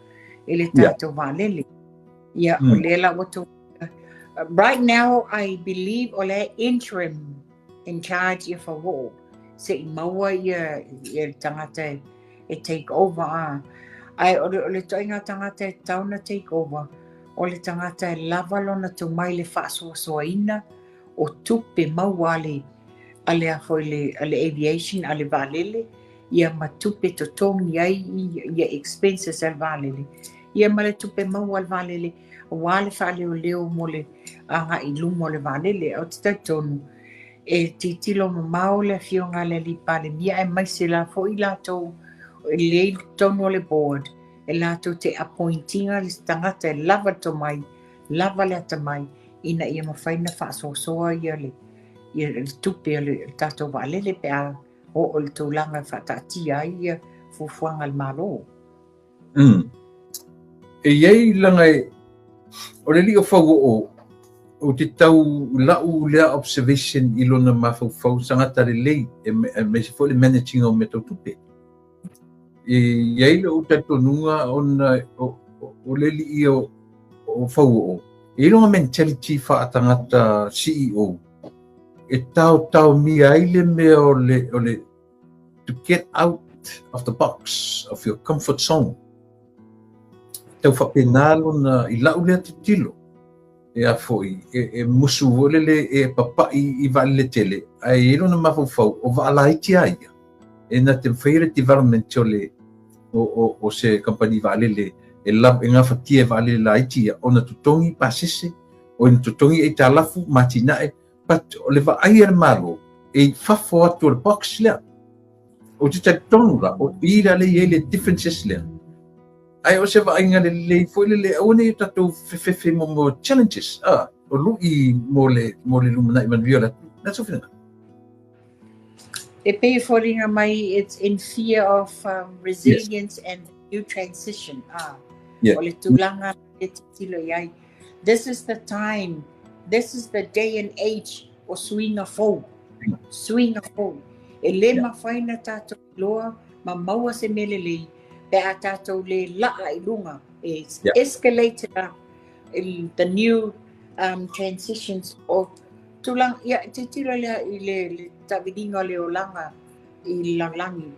e le tātou valele ia o le la watu right now I believe o le interim in charge ia whawo se I maua ia tangata e take over ai o le toinga tangata e tauna take over o le tangata e lava lona tu mai le whaasoasoaina o tupe mauale ale a foi le aviation ale valele ia matupe to tongi ai ia expenses al valele ia male tupe mauale valele wale fale o leo mole anga I lumo le valele o te tonu e titilo mau le fionga le li pale mia e mai se la foi la to le tonu le board e lato te appointinga le tangata e lava to mai, lava le ata mai, ina ia mawhaina whaasoasoa ia le tupe le tātou waalele pe a o le tūlanga whatatia ia fufuanga le malo. E iei langa o le li o whau o te tau lau lea observation I lona mawhau sangata le lei e me se fo le managing o me tau tupe. Iei le o tatonunga o le li o whau o. E longa mentality whaatangata CEO. E tau mi aile mea o le to get out of the box of your comfort zone. Tau whapenalo na I lau lea te tilo. E a foi, e musu volele e papai I vale tele. Ai ero na mawhau o wa'alaiti aia. e na te whaire development o se company valele e lab e ngafatia valele la iti o na tutongi pasese o na tutongi e talafu matinae pat o le vai e malo e fafo atu le box lea o te tonu la o ira le ye le differences lea ai o se vai ngale le foi le o ne tatu fe mo challenges o lui mo le lumana iman viola na so fina e pay falling mai it's in fear of resilience and new transition ole tulanga e tilo yai this is the time, this is the day and age o swing a foe. E le mawhaina tātou loa, ma maua se melelei, pe a tātou le laa I lunga. It's escalated the new transitions of tulang, te tilo lea I le tavidinga le olanga I langi.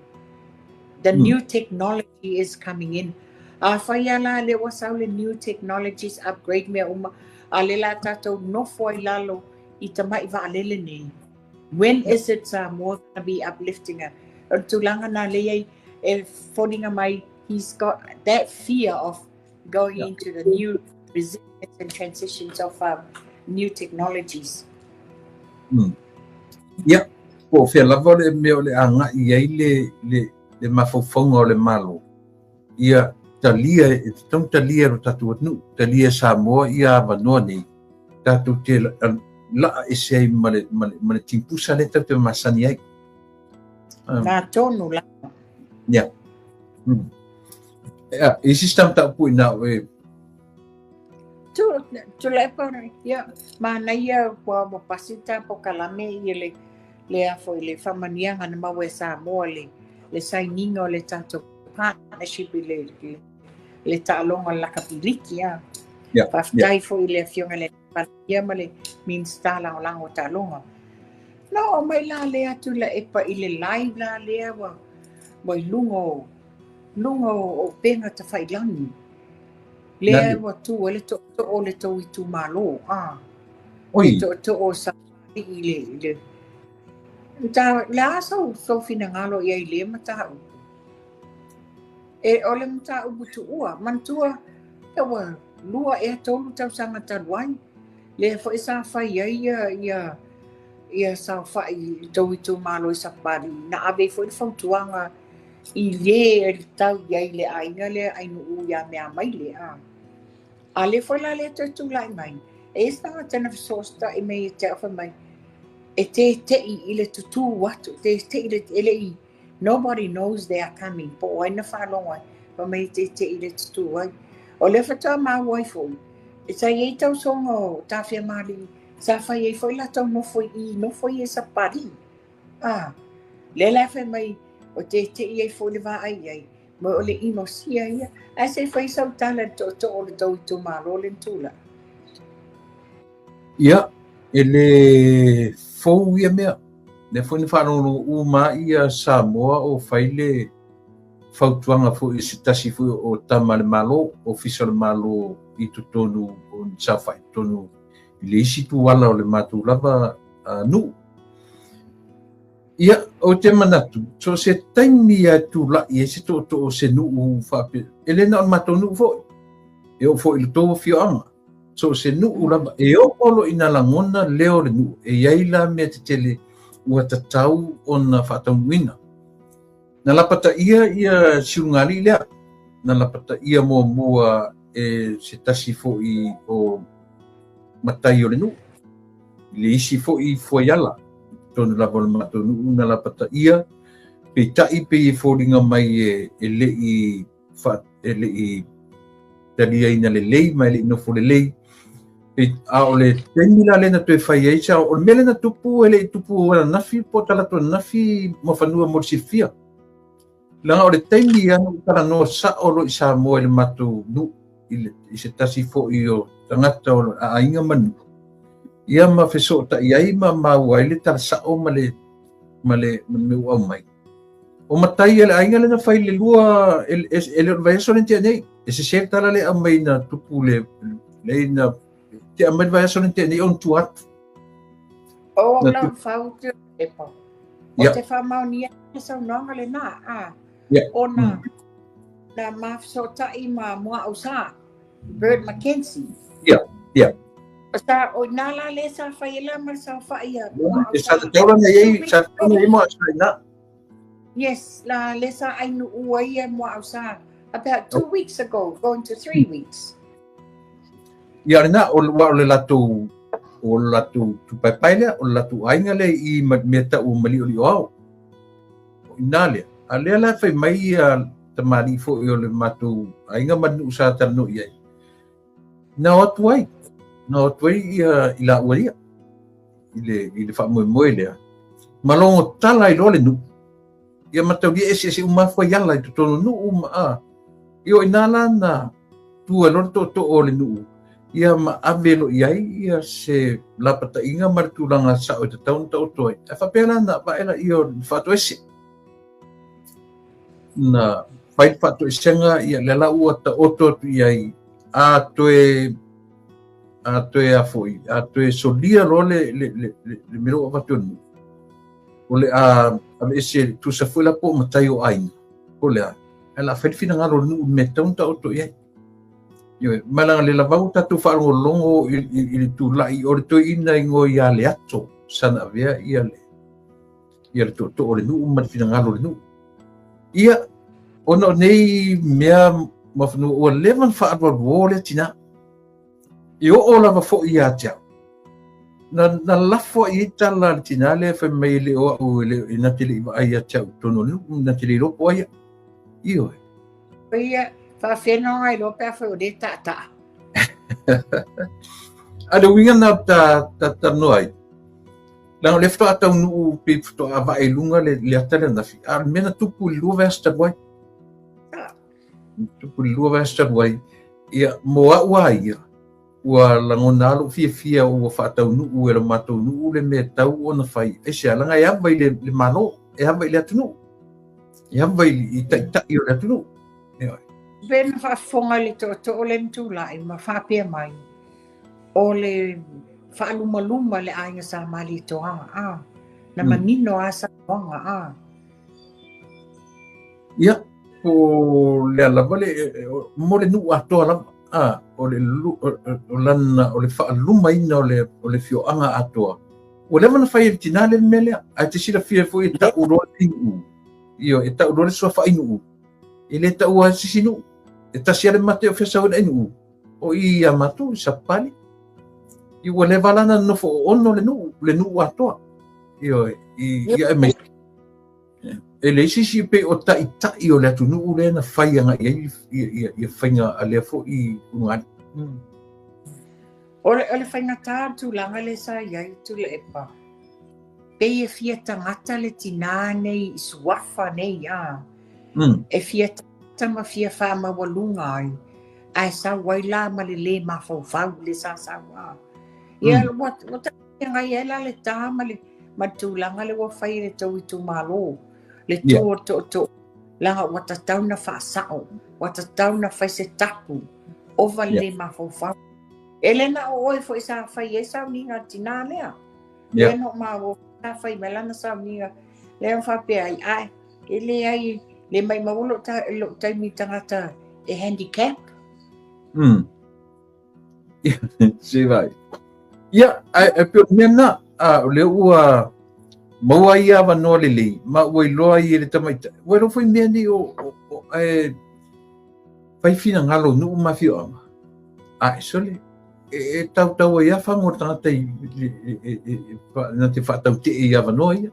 The new technology is coming in. Whaiala le wasau le new technologies upgrade mea uma a le la tātou nofo I lalo I tamai waalele nei. When is it more going to be uplifting? Tulanga na lei e whoringa mai, he's got that fear of going into the new resilience and transitions of new technologies. Yeah, po fia lava le mea le anga I ai le mawhauwhaunga o le malo. Ia talia tong talia ro tatu nu talia Samoa ia vanoa nei tatu te la ese male timpusa le tatu masani ai na tonu la e sistem ta pu na we tu le pa mana ia po pasita po kalame ile le afo ile famania ngana mawe Samoa le sainingo le tatu partnership le talonga la kapiliki Paftai fo ile fionga le patia male minstala lango talonga. No mai la le atu la epa ile live la le wa lungo o penga ta failani. Le wa tu ole to ole to I tu malo Oi to o sa ile ta la so finangalo ia ile mata e ole mta ubutu ua mantua tawa lua e tolu tau sanga taruai le fo isa fa ia sa fa I tu malo isa pari na ave fo tuanga I le tau ia le ainga le ainu uia mea mai le ale fo la le tu lai mai e sta tana sosta e me te afa mai e te ile tutu watu te ile nobody knows they are coming. Po ai na whalonga. Pa mai te ile tutu ai. O le whata mā waifo. E sa iei tau songo tawhia mali. Sa whai ei whai la tau nofoi e sa pari. Le la whai mai o te iei whai le wā ai ai. Mo o le imo sia ia. A se whai sau tala to o le tau tu mā rolen tula. Ia. E le fou ia mea. Le fwini whanonu uma ia Samoa o whaile whautuanga fu I sitasi fu o tamale malo, o fisale malo I tutonu o nsawhai tonu I le isi tu wala o le matu lava nu. Ia o te manatu, so se taimi a tu la I se to o se nu u whape, ele na o mato nu fo, e o fo I le tō fio anga. So se nu u lava, e o polo I na langona leo le nu, e iaila mea te tele, ua tatau o na whataumuina. Na lapata ia siungali lea. Na lapata ia mua e se tasi fo'i o matai o le nu. Le isi fo'i fuaiala. Tonu lava le matonu na lapata ia. Pe tai pe e fōringa mai e lei talia ina le lei, mai le inofo le lei. A o le tenila le na tue whai eisa, o le mele na tupu, ele I tupu o na nafi, po talato nafi mo whanua mo sifia. Langa o le teimi anu kara noa sa olo I Samoa le matu nu, I se tasi fo I o tangata o a inga manu. Ia ma feso ta iai ma waile tala sa o male me ua mai. O matai ele ainga le na whai le lua, ele vai so le tia nei, e se se tala le amai na tupu le na te amai vai so te nei on tuat. O la fau te epa. O te whamaunia sa unanga le nā. Ona na mawhasotai ma mua au sa. Bert McKenzie. Sa o nala le sa whaila ma sa whaia mua au sa. Sa taura na yei, sa taura na mo sa na. Yes, la le sa ainu uaia mua au sa. About 2 weeks ago, going to 3 weeks. Ia na o le latu tu pai le o latu ainga le I meta o mali o au. Inale, ale la fai mai te mali fo o le matu ainga manu sa tanu ia. Na o tuai ila uaria. Ile fa mo le. Malongo tala I lole nu. Ia matau dia ese uma fo yala I tonu nu uma. Io inala na tu lo to o le nu. Ia ma avelo iai ia se lapata inga martulanga sa o te taun tau toi. E whapela na paela io whato ese. Na whai whato esenga ia lela ua ta oto tu iai a toe a foi. A toe solia ro le miro o watonu. O le a ese tu sa fuela po matai o aina. O le a. E la whaifina ngaro nu me taun tau toi iai. Malanga le lavau tatu whaarongolongo I tu lai o le toi ina ingo ia le ato sana vea ia le to o le nuu marifina ngalo le nuu. Ia ono nei mea mawhanu o levan whaarwa le tina. Io o lava fo ia tia. Na lafo I tala le tina le whai mai le o au le inatili iwa aia tia tono le nuu inatili lopo aia. Io Ia. Whawhenonga I lope a whau re tata. Ada winga na ta noai. Lang lefto atau nu pipto ava elunga le atale na fi. Ar mena tupu lua vesta boy. Tupu lua vesta boy. Ia moa ia. Ua langona lu fia ua whaatau nu e la matau nu le me tau ona fai. E se alanga e hava le mano. E hava le atunu. E hava I tai o le atunu. Ben whaafonga le to o le ntulai ma whapea mai. O le whaaluma le ainga sa mali toanga. Na manino asa wanga. Ia, o le alava le mo le nuu atoa lava. O le lana o le whaaluma ina o le fioanga atoa. O le mana whai tina le melea. A te sira fia fo e ta uroa inu. Io, e ta uroa le sua wha inu. E le ta ua sisinu. E tasia le mate o fesa wana inu. O I amatu, sa pali. I ua le valana nofo ono le nuu atoa. Io, ia e mai. E le sisi pe o tai o le atu nuu le na whaianga ia whainga a lea fo I ungani. O le whainga tātu langa le sa iai tu le epa. Pe e fia tangata le tina nei suafa nei E fia tama fia wha mawalunga ai. Ai sa waila ma le ma fau le sa wa. Ia wata ngai ela le tama le matulanga le wafai le tau I tu malo. Le to langa wata tau na wha sao. Wata tau na whai se tapu. Ova le ma fau. Elena o oi fo isa whai e sa minga tina lea. Lena ma o sa whai melana sa minga. Lea whapea ai. Ele ai le mai maulo tai mi tangata e handicap. Se vai. Ia, e pe mena le ua maua ia va no le ma ua loa I le tamaita. Ua ro foi meni o fai fina ngalo nu ma fio ama. Sole e tau ia fa mo tangata na te fa tau te ia va no ia.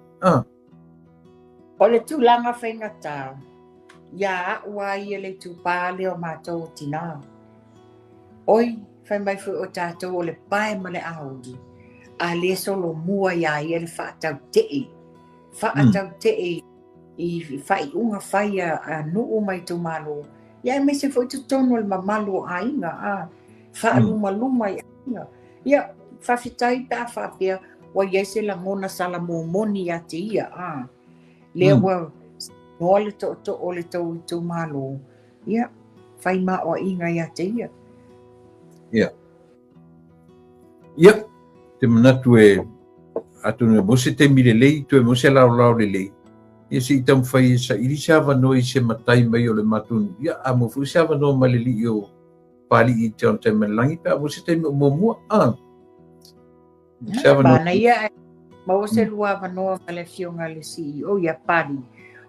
O le tūlanga whaingata, ia ua ia le tūpāle o mātou tina. Oi, whai mai fu o tātou o le pae ma le auri. A le solo mua ia le whaatau tei. Whaatau tei I whai unga whai a nuu mai tū malo. Ia me se fo tu tono le mamalo a inga. Whaaluma I inga. Ia, whawhitai pā whapea, wa ia se la ngona sala mōmoni a te ia. Lea wa noa le to o le tau I tū malo. Ia, whai ma o inga ia te ia. Ia. Ia, te manatu atuna mo se te milelei tu mo se lau lelei ia si tam fai sa ili sa vano I se matai mai o le matun ia a mo fu sa vano maleli o pali I te on te melangi pe mo se te mo mo a sa vano Bana ia mau se lua vanoa ma le fionga le CEO ia pari.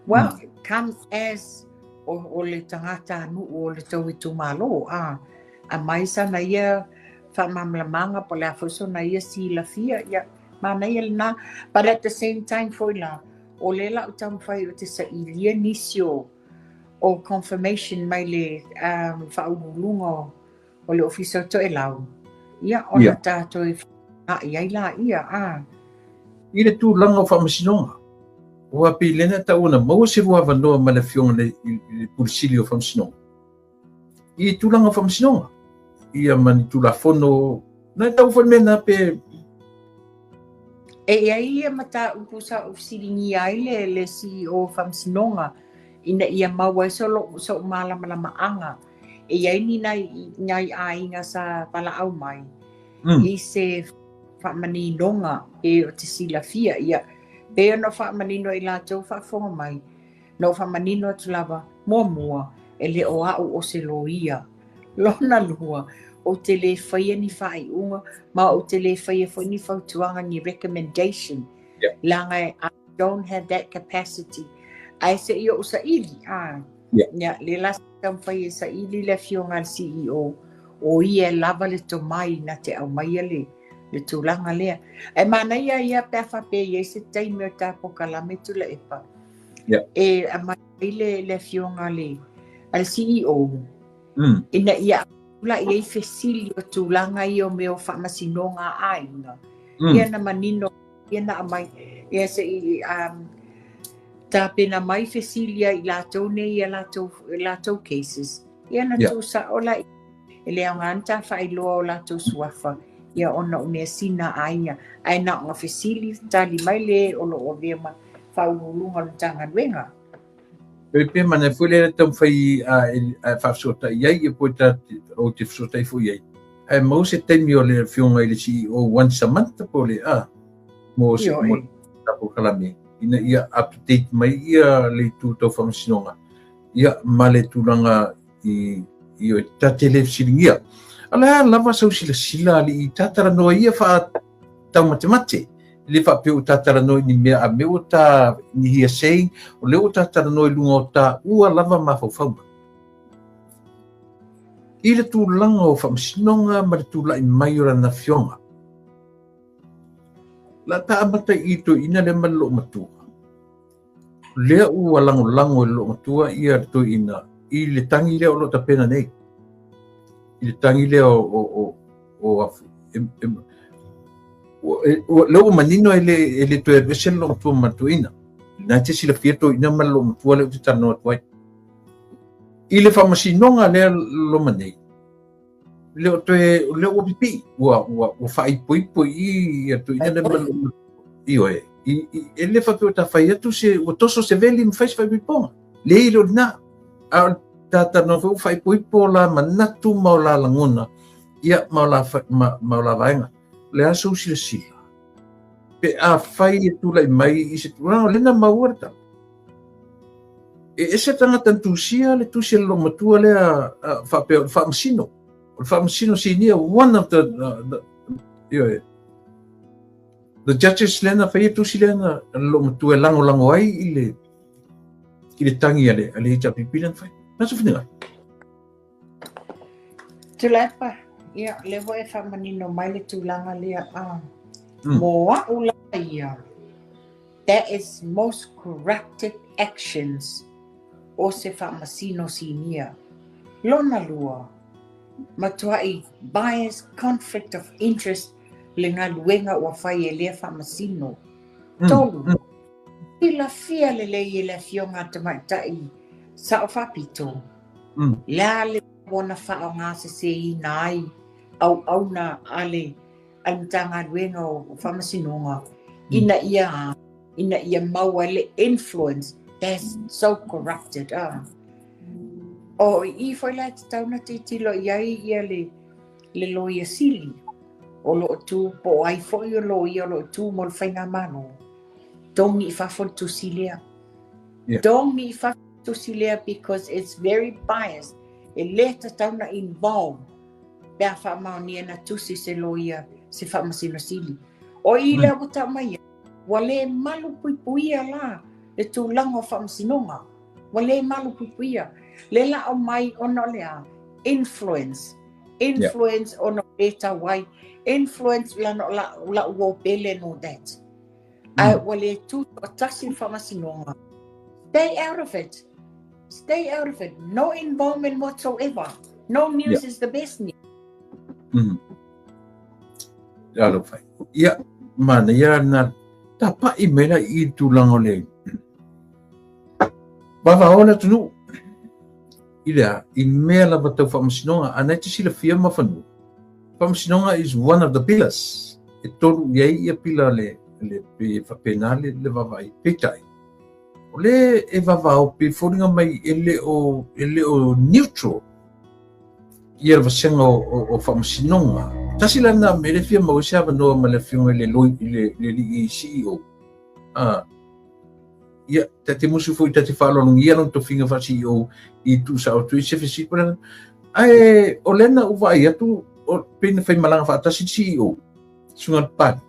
Well, come as o le tangata anu o le tau I tumalo a mai sana ia whamamlamanga po le afuso na ia si la fia ia mana ia na, but at the same time foi la o le la utam fai o te sa ilia nisio o confirmation mai le whaululunga o le ofisa to e lau ia ona tātou ia la ia I le tūlanga o whamasinonga. Ua pi lena tauna maua se rua vanoa ma le fionga le pulisili o whamasinonga. I tūlanga o whamasinonga. Ia mani tūla whono, nai tau whanu mena pe... ia mata upusa usiringi ai le CEO o whamasinonga. Ina ia maua e so malama anga. Ai ni nai ainga sa pala au mai. I se whamaninonga e o te sila fia ia. Pea no whamanino I lātou whafonga mai. No whamanino atu lava mua e le o au o se loia. Lona lua o te le whaia ni whai unga ma o te le whaia fo ni whautuanga ni recommendation. Langa I don't have that capacity. Ai se ia o sa ili. Le lasa tam whaia sa ili le fionga CEO o ia lava le to mai na te au mai le tūlanga lea. E mana ia pea whape ia se taimi o tā pokalame tula epa. E a mai le fionga le CEO. Ina ia ula ia fesili o tūlanga I o meo whamasinonga ainga. Ia na manino, ia na amai, ia se tā pena mai fesilia I lātou ne ia lātou cases. Ia na tūsa ola e lea nganta whailoa o lātou suafa. Ia ona o mea sina aia. Ai na o fesili tali mai le o lo o vema whaululunga le tanga nuenga. Pe mana fule tam fai whafsota iai e poita o te whasota I fu iai. Ai mau se taimi o le fionga I le CEO once a month po le mo se mo tapo kalame. Ina ia up to date mai ia le tūtau whamasinonga. Ia ma le tūlanga I o tatele siringia. Ala lava sau sila li tatara no ia fa tau mate le fa pe tatara no ni me a me ta ni hia sei o le tatara no lunga o ta ua lava ma fa ile tu langa o fa sinonga ma tu la mai ora na fionga la ta mata ito ina le malo matu le ua lango lo matua ia to ina ile tangi le o lo ta pena nei I tangi leo o manino ele to vesen lo tu matuina na te sila fieto ina malo mtua le te tano twai ile famasinonga le lo manei le to le o pipi o fai poi I to ina le malo io ele fa to ta fai tu se o toso se veli mi fai piponga le ilo na tata no fai pui pola manatu maula languna ia maula vaenga le aso sila pe a fai tu lai mai I se no lena maurta ese tanga tantusia le tu se lo matua le fa msino sinia one of the judges lena fai tu silena lo matua lango ai ile tangi ale ja pipilan fai Nasa whenua? Tulepa, ia, levo e whamanino mai le tūlanga lea Moa ula ia. That is most corrupted actions o se whamasino sinia. Lona lua, matuai bias, conflict of interest le ngā luenga ua whai e lea whamasino. Tolu, ila fia le fionga tamaitai sa o whapito. Lea le wana whao ngā se nai au na ale mtanga luenga o whamasinonga. Ina ia maua le influence that's so corrupted. O I whai lai te tauna te tilo iai ia le loia sili. o lo tu po ai fo yo lo tu mo whainga mano. Don't me fa to silia. Don't me fa to silia because it's very biased. E le tauna involved. Bea fa maoni na tusi se loia se fa masino sili. O i le buta mai. Wale malu puipuia la. Le tu lango fa masinonga. Wale malu puipuia. Le la o mai ono lea. Influence ono eta wai. Influence la uo pele no that. Wale tu tasi fa masinonga. Stay out of it. Stay out of it. No involvement whatsoever. No news is the best news. Alo fai. Ia, mana ia na tapa i mena i tulang ole. Bava ona tunu. Ila, i mea la batau whamasinonga, anai te sila fia mawhanu. Whamasinonga is one of the pillars. E toru iei ia pila le pe whapena le vavai petai. Ole e vavao pe whoringa mai ele o neutral. Ia vasenga o whamasinonga. Tasi lana me le fia mau siawa noa ma le whiunga le loi li CEO. Ia, te musu fui te whalonong ia non to whinga wha CEO i tu sa o tui sewe sikura. Ai, o lena uwa ai atu o pena whai malanga wha atasi CEO. Sunga pari.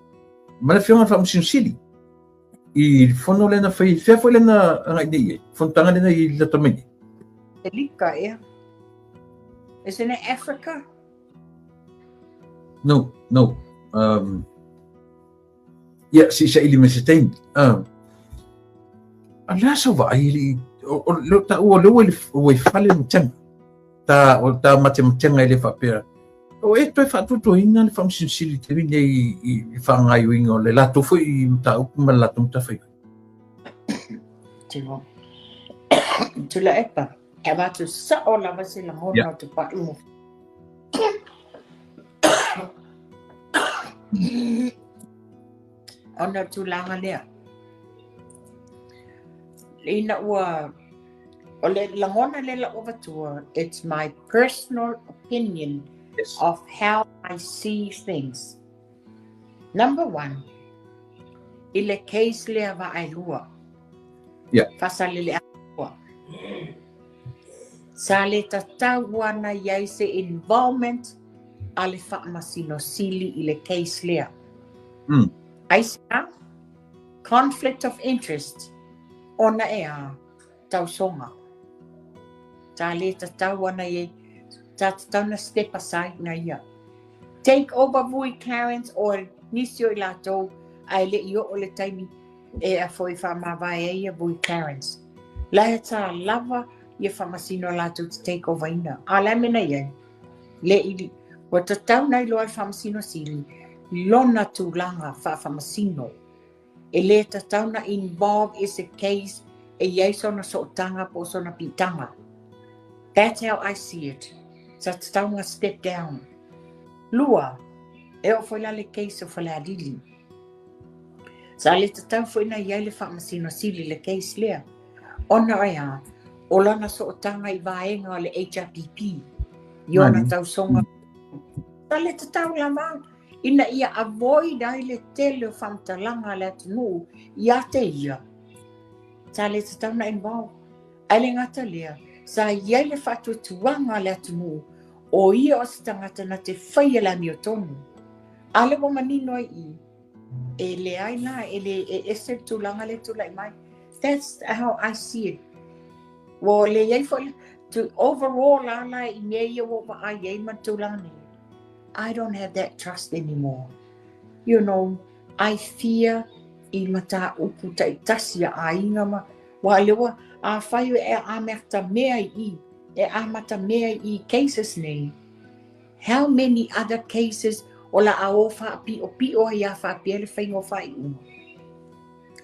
Ma le whiunga whamasino sili. I whono lena whai, whea whai lena angai nei e. Whontanga lena i latamini. Elika, yeah. Isn't it Africa? No. Yeah, si sa ili mesetain. Ala sa wa ai o ta o lo o fale mteng. Ta mate ile fa pera. O e to fa tu ina le fam sili te ni i fa ngai wingo le la to foi ta u ma la tum ta fa. Timo. Tu la epa. E va tu sa o la va se la mo no tu pa u. Ona tu langa lea. Ina ua o le langona le la ova tua, it's my personal opinion of how I see things. Number one, i le case lea va ai lua. Fasale le akua. Sa le tatau wana iai se involvement a le whaamasino sili i le case lea. Aisa, conflict of interest, ona ea tausonga. Ta le tatau ana ye, ta tatau na step aside na ia. Take over vui Clarence o nisio i lato ai le io o le taimi e a foi whamawai e ia vui Clarence. Lahe ta lava ia whamasino lato to take over ina. A la mena ia, le ili, wa tatau nai loa whamasino sili, lona tūlanga whamasino. E le tatau na involved is a case e iei sona so'otanga po sona pitanga. That's how I see it. Sa tatau nga step down. Lua, e o foi la le case o foi la adili. Sa le tatau foi na iei le whamasino sili le case lea. Ona ea, o lana so'otanga I vaenga o le HRPP. Iona tau songa. Sa le tatau lama. Ina ia avoid ai le tele o whamtalanga le atunu ia te ia. Sa le tatau na involved. Ai le ngata lea, sa iai le whatutuanga le atunu o ia o se tangata na te whaia la mi o tonu. Ale o manino I. E le ai na, e le ese tulanga le tulai mai. That's how I see it. Wo le iai whaia, to overall ala I mea ia wo ma ai iai matulanga. I don't have that trust anymore. You know, I fear I mata upu ta itasia a inga ma. Wa lewa, a whaio e a merta mea I, e a mata mea I cases nei. How many other cases o la a o wha pi o ia wha pi ele whaingo whai unga.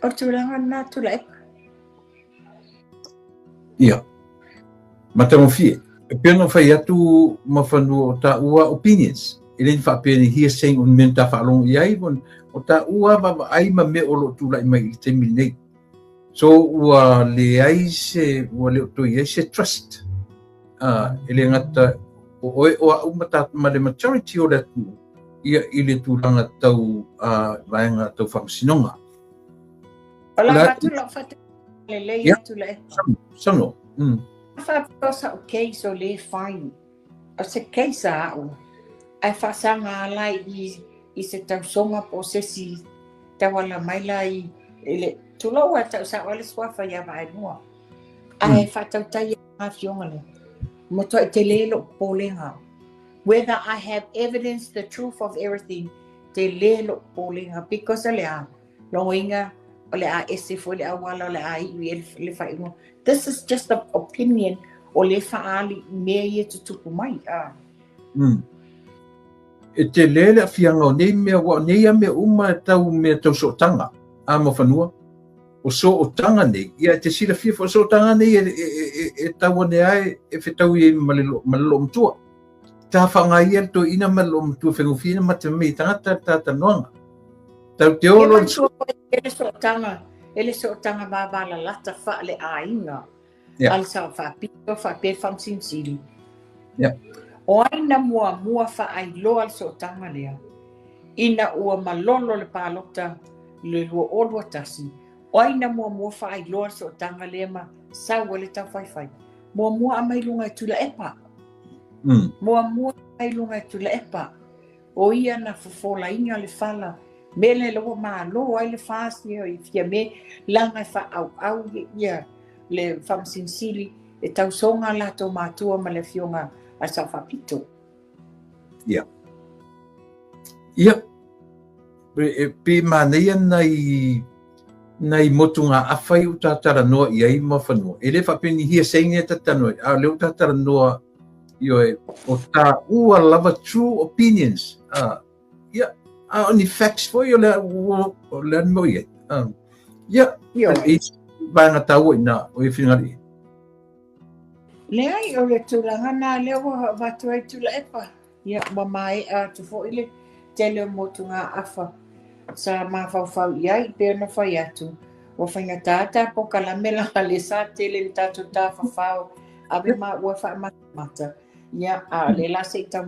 O tūlanga nā tula epa. Ia. Mata mo fie. E pena whai atu mawhanu o ta ua opinions. E len whapene hearsay un men ta whalong iai bon. O ta ua wawa ai ma me o lo tula I mai I te mil nei. So ua le ai se, ua le oto iai se trust. E le ngata, o a umata ma le majority o le atu, ia i le tūlanga tau vaenga tau whakasinonga. Ola matu lo fatu le lei atu le epa. Sango. Whapitosa o case o le fine. O se case a au. Ai whasanga alai i se tausonga po sesi tawala maila i le tulo wa tau sa ole swafa ia vai mua. Ai whatautai a fionga le. Moto te lelo polenga. Whether I have evidence, the truth of everything, te lelo polenga. Because le a longa ole a esifo le a wala ole a i le whaingo. This is just an opinion o le whaali mea i tutupu mai. E te lele a fianga o nei mea wa nei a mea uma tau mea tau sootanga a mo whanua. O sootanga nei, ia te sila fia o sootanga nei e tau ane ai e whetau i malelo mtua. Tā whanga i alto ina malelo mtua whengufina mata mei tangata tata noanga. Tau te olo... Ele sootanga babala lata wha le a inga. Al sa whapito whape whamsinsili. O aina mua wha ai loa al sootanga lea. Ina ua malolo le pālota le lua olua tasi. O aina mua wha ai loa al sootanga lea ma saua le tau whaiwhai. Mua amailunga e tula epa. Mua amailunga e tula epa. O ia na fofola inga le whala. Mele lo malo ai le fasi o fia me langa fa au ia le famsinsili e tau songa la to matua ma le fionga a sa fapito. Ia pe manea nai motunga awhai o tātara noa i ai ma whanua. E le whapeni hia seinga tatanoa. A leo tātara noa i o tā ua lava true opinions. Only facts for you le mo ye. Vanga tau ina o fingali. Le ai o le tulanga na le wa tu ai tula epa. Ia mamai a tu fo ile tele motunga afa. Sa ma fa ia pe na fa atu. O fanga tata po kala mela le sa tele tatu ta fa ave ma wa fa mata. Ia a le la se ta